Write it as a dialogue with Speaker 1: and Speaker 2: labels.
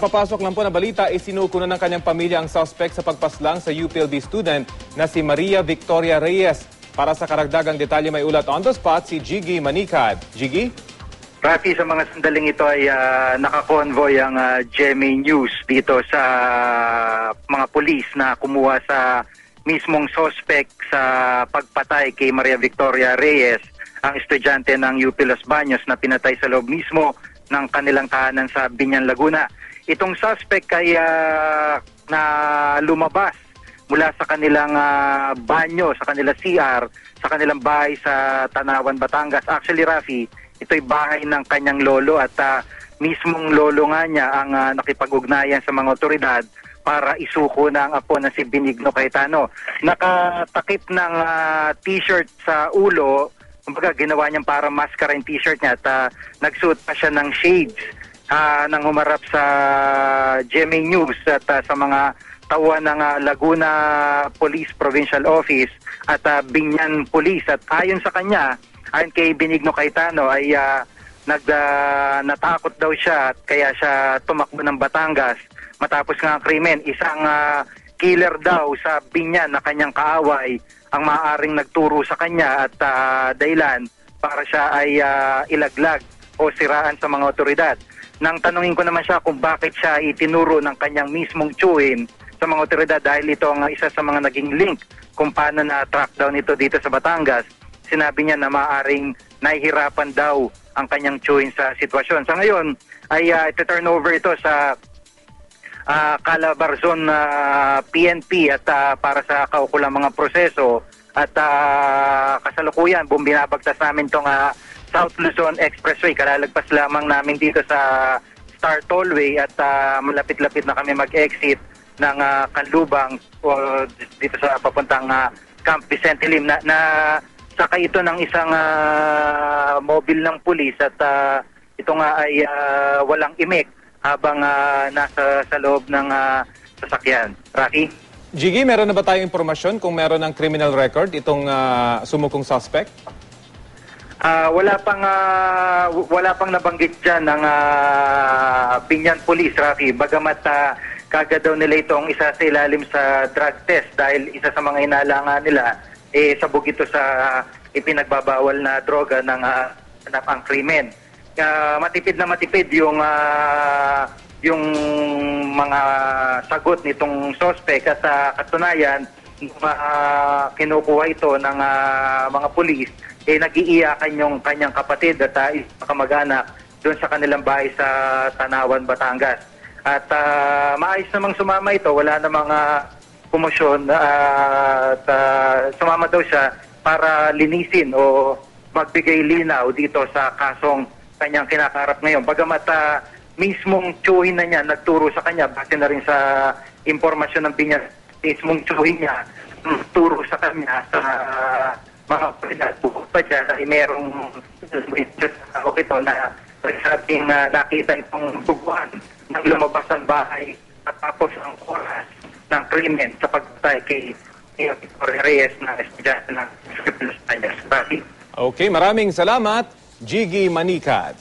Speaker 1: Papasok lang po na balita, isinuko na ng kanyang pamilya ang suspect sa pagpaslang sa UPLB student na si Maria Victoria Reyes. Para sa karagdagang detalye may ulat on the spot si Jiggy Manicad. Jiggy?
Speaker 2: Rafi, sa mga sandaling ito ay nakakonvoy ang GMA News dito sa mga pulis na kumuha sa mismong suspect sa pagpatay kay Maria Victoria Reyes, ang estudyante ng UP Los Baños na pinatay sa loob mismo ng kanilang tahanan sa Biñan, Laguna. Itong suspect ay na lumabas mula sa kanilang banyo, sa kanilang CR, sa kanilang bahay sa Tanawan, Batangas. Actually, Rafi, ito'y bahay ng kanyang lolo at mismong lolo nga niya ang nakipag-ugnayan sa mga otoridad para isuko na ang apo na si Benigno Cayetano. Nakatakip ng t-shirt sa ulo, kumbaga ginawa niyang para maskara yung t-shirt niya at nagsuot pa siya ng shades nang humarap sa GMA News at sa mga tauhan ng Laguna Police Provincial Office at Biñan Police. At ayon sa kanya, ayon kay Benigno Cayetano ay natakot daw siya at kaya siya tumakbo ng Batangas matapos nga ang krimen. Isang killer daw sa Biñan na kanyang kaaway ang maaaring nagturo sa kanya at dahilan para siya ay ilaglag o siraan sa mga otoridad. Nang tanungin ko naman siya kung bakit siya itinuro ng kanyang mismong tiyuhin sa mga otoridad dahil ito ang isa sa mga naging link kung paano na-track down ito dito sa Batangas, sinabi niya na maaaring nahihirapan daw ang kanyang tiyuhin sa sitwasyon. Sa ngayon ay iti-turn over ito sa Calabarzon PNP at para sa kaukulang mga proseso at kasalukuyan binabagtas namin itong South Luzon Expressway. Kalalagpas lamang namin dito sa Star Tollway at malapit-lapit na kami mag-exit ng Kanlubang o dito sa papuntang Camp Vicente Lim na sakay ito ng isang mobile ng pulis at ito nga ay walang imik habang nasa sa loob ng sasakyan. Rocky?
Speaker 1: Jiggy, meron na ba tayong impormasyon kung meron ng criminal record itong sumukong suspect?
Speaker 2: Wala pang nabanggit diyan ng Biñan Police, Rocky. Bagamat kagad daw nila itong isa sa ilalim sa drug test dahil isa sa mga inaalangan nila sabog ito sa ipinagbabawal na droga ng ang krimen. Matipid na matipid yung mga sagot nitong suspect at katunayan kinukuha ito ng mga pulis nag-iiyakan yung kanyang kapatid at kamag-anak doon sa kanilang bahay sa Tanawan, Batangas. At maayos namang sumama ito, wala namang komosyon at sumama daw siya para linisin o magbigay linaw dito sa kasong kanyang kinakaharap ngayon. Bagamat mismong tiyuhin na niya nagturo sa kanya, base na rin sa informasyon ng Biñan, mismong tiyuhin niya nagturo sa kanya sa mga otoridad. Bukod pa dyan ay merong ito na sabing nakita itong buguan ng lumabas ang bahay at tapos ang oras ng krimen sa pagpatay kay Victoria Reyes na estudyante ng Los Baños.
Speaker 1: Okay, maraming salamat, Jiggy Manicad.